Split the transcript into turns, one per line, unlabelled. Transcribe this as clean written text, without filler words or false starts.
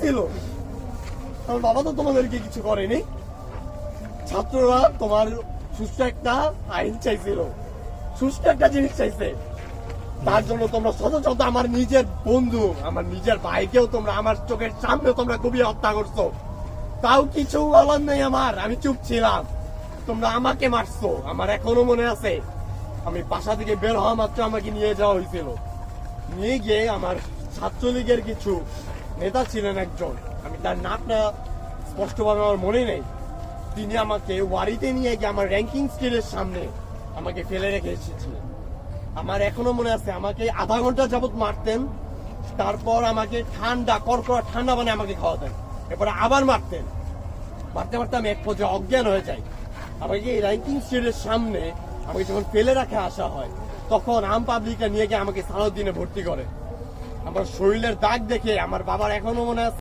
ছিল? আমার বাবা তো তোমাদেরকে কিছু করেনি। ছাত্ররা তোমার সুস্থ একটা আইন চাইছিল, সুস্থ একটা জিনিস চাইছে, তার জন্য তোমরা শত শত আমার নিজের বন্ধু, আমার নিজের ভাইকেও তোমরা আমার চোখের সামনে তোমরা কুপিয়ে হত্যা করছো। তাও কিছু বলার নেই আমার, আমি চুপ ছিলাম। তোমরা আমাকে মারছো। আমার এখনো মনে আছে, আমি বাসা থেকে বের হওয়া মাত্র আমাকে নিয়ে যাওয়া হয়েছিল। নিয়ে গিয়ে আমার ছাত্রলীগের কিছু নেতা ছিলেন একজন, আমি তার নামটা স্পষ্টভাবে আমার মনে নেই। তিনি আমাকে ওয়ারিতে নিয়ে গিয়ে আমার র্যাঙ্কিং স্কেলের সামনে আমাকে ফেলে রেখে এসেছিলেন। আমার এখনো মনে আছে, আমাকে আধা ঘন্টা যাবত মারতেন, তারপর আমাকে ঠান্ডা কড়কড়া ঠান্ডা বানিয়ে আমাকে খাওয়াতেন, এরপরে আবার মারতেন। মারতে মারতে আমি এক পর্যায়ে অজ্ঞান হয়ে যাই। আমাকে এই র্যাঙ্কিং স্টেজের সামনে আমাকে যখন ফেলে রাখা আসা হয়, তখন আম পাবলিকরা নিয়ে গিয়ে আমাকে সালাউদ্দিনে ভর্তি করে। আমার শরীরের দাগ দেখে আমার বাবার এখনো মনে আছে।